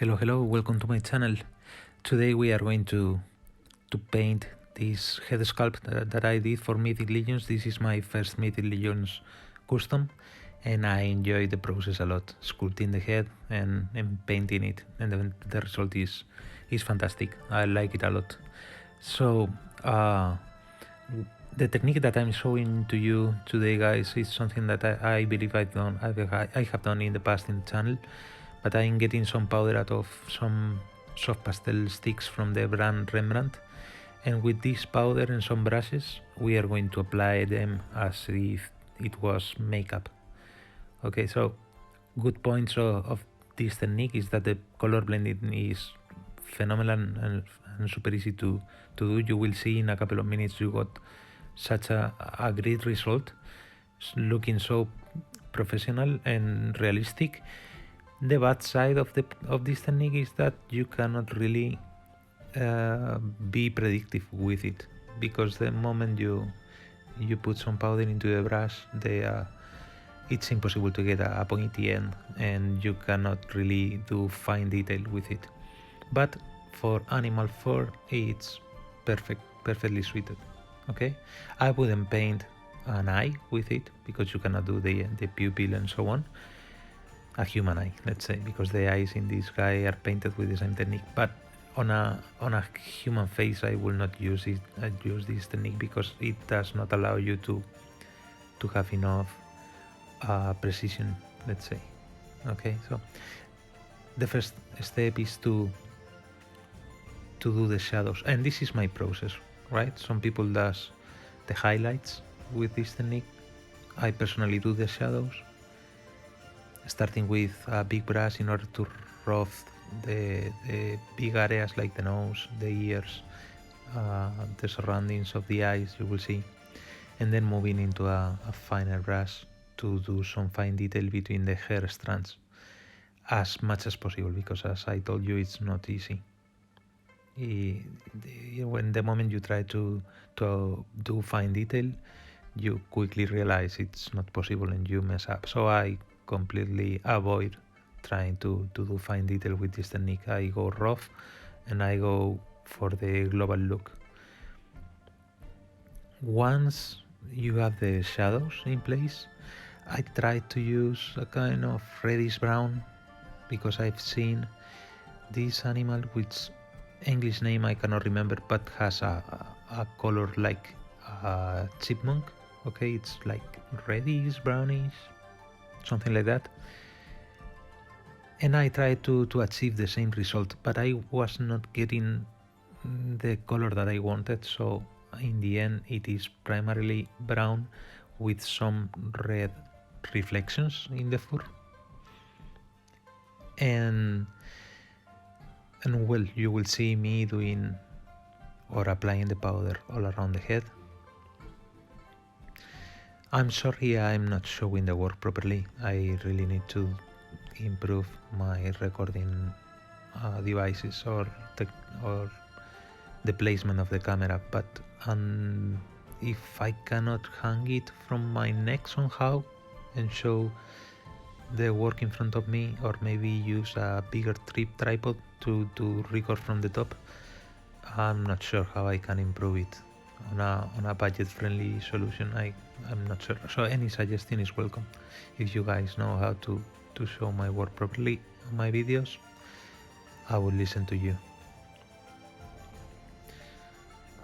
Hello, welcome to my channel. Today we are going to paint this head sculpt that I did for Mythic Legions. This is my first Mythic Legions Custom, and I enjoy the process a lot, sculpting the head and painting it, and the result is fantastic. I like it a lot. So the technique that I'm showing to you today, guys, is something that I believe I have done in the past in the channel, but I'm getting some powder out of some soft pastel sticks from the brand Rembrandt, and with this powder and some brushes we are going to apply them as if it was makeup. Okay, so good points of this technique is that the color blending is phenomenal and super easy to do. You will see in a couple of minutes you got such a great result, looking so professional and realistic. The bad side of this technique is that you cannot really be predictive with it, because the moment you put some powder into the brush, it's impossible to get a pointy end, and you cannot really do fine detail with it. But for animal fur, it's perfectly suited. Okay, I wouldn't paint an eye with it because you cannot do the pupil and so on. A human eye, let's say, because the eyes in this guy are painted with the same technique. But on a human face, I will not use it. I use this technique because it does not allow you to have enough precision, let's say. Okay, so the first step is to do the shadows, and this is my process, right? Some people does the highlights with this technique. I personally do the shadows, starting with a big brush in order to rough the big areas like the nose, the ears, the surroundings of the eyes, you will see, and then moving into a finer brush to do some fine detail between the hair strands as much as possible, because as I told you, it's not easy. When the moment you try to do fine detail, you quickly realize it's not possible and you mess up. So I completely avoid trying to do fine detail with this technique. I go rough and I go for the global look. Once you have the shadows in place, I try to use a kind of reddish brown, because I've seen this animal, which English name I cannot remember, but has a color like a chipmunk. Okay, it's like reddish, brownish, something like that. And I tried to achieve the same result, but I was not getting the color that I wanted. So in the end, it is primarily brown with some red reflections in the fur. And well, you will see me doing or applying the powder all around the head. I'm sorry I'm not showing the work properly. I really need to improve my recording devices or the placement of the camera, but if I cannot hang it from my neck somehow and show the work in front of me, or maybe use a bigger tripod to record from the top, I'm not sure how I can improve it on a budget-friendly solution. I'm not sure. So any suggestion is welcome. If you guys know how to show my work properly on my videos, I will listen to you.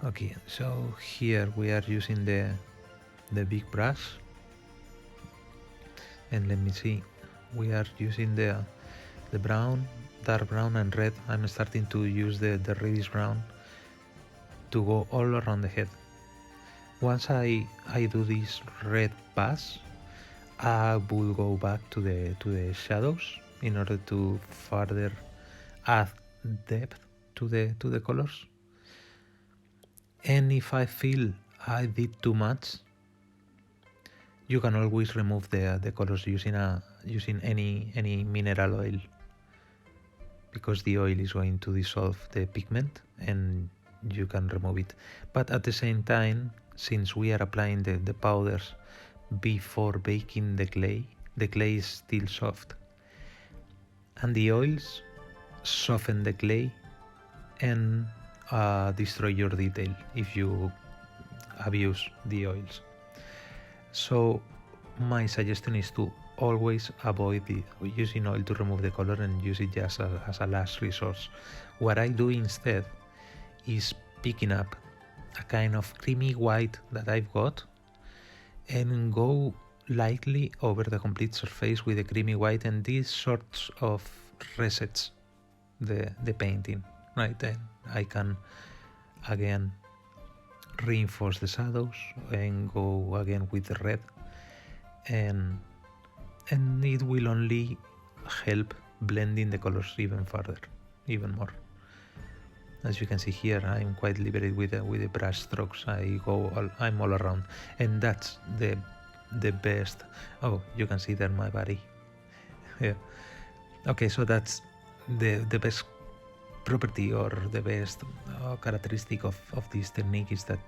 Okay, so here we are using the big brush, and let me see, we are using the brown, dark brown and red. I'm starting to use the reddish brown to go all around the head. Once I do this red pass, I will go back to the shadows in order to further add depth to the colors. And if I feel I did too much, you can always remove the colors using any mineral oil, because the oil is going to dissolve the pigment and you can remove it. But at the same time, since we are applying the powders before baking the clay is still soft, and the oils soften the clay and destroy your detail if you abuse the oils. So my suggestion is to always avoid using oil to remove the color and use it just as a last resource. What I do instead is picking up a kind of creamy white that I've got and go lightly over the complete surface with the creamy white, and this sorts of resets the painting, right? Then I can again reinforce the shadows and go again with the red, and it will only help blending the colors even further, even more. As you can see here, I'm quite liberated with the brush strokes. I'm all around, and that's the best. Oh, you can see there my body. Yeah. Okay, so that's the best property or the best characteristic of this technique is that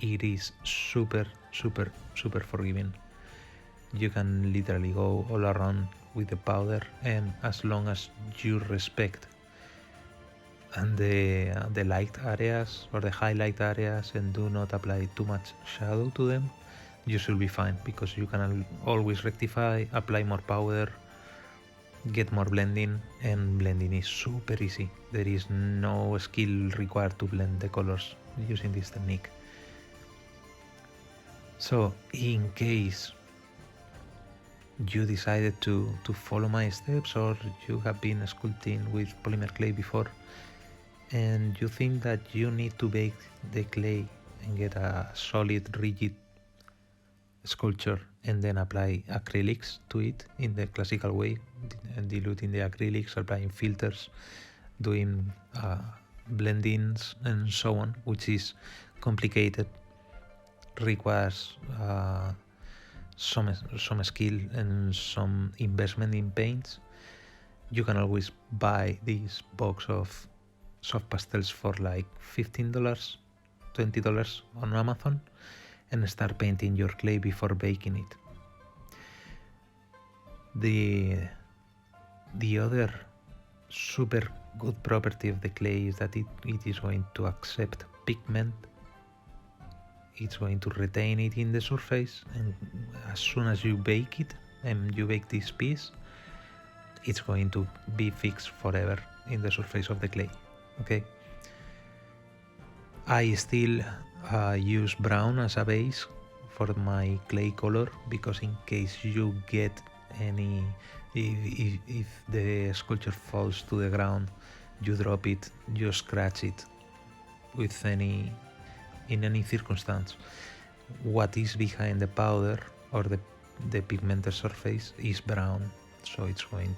it is super forgiving. You can literally go all around with the powder, and as long as you respect and the light areas or the highlight areas and do not apply too much shadow to them, you should be fine, because you can always rectify, apply more powder, get more blending, and blending is super easy. There is no skill required to blend the colors using this technique. So in case you decided to follow my steps, or you have been sculpting with polymer clay before and you think that you need to bake the clay and get a solid rigid sculpture and then apply acrylics to it in the classical way, diluting the acrylics, applying filters, doing blendings and so on, which is complicated, requires some skill and some investment in paints, you can always buy this box of soft pastels for like $15, $20 on Amazon and start painting your clay before baking it. The other super good property of the clay is that it is going to accept pigment. It's going to retain it in the surface, and as soon as you bake it and you bake this piece, it's going to be fixed forever in the surface of the clay. Okay, I still use brown as a base for my clay color, because in case you get any, if the sculpture falls to the ground, you drop it, you scratch it with in any circumstance, what is behind the powder or the pigmented surface is brown, so it's going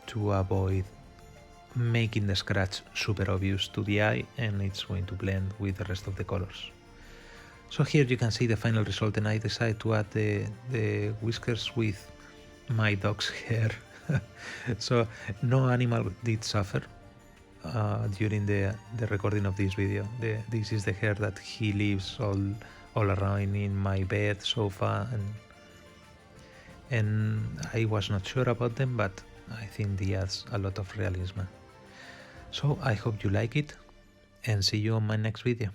to avoid making the scratch super obvious to the eye, and it's going to blend with the rest of the colors. So here you can see the final result, and I decided to add the whiskers with my dog's hair. So no animal did suffer during the recording of this video. This is the hair that he leaves all around in my bed, sofa, and I was not sure about them, but I think they adds a lot of realism. So I hope you like it, and see you on my next video.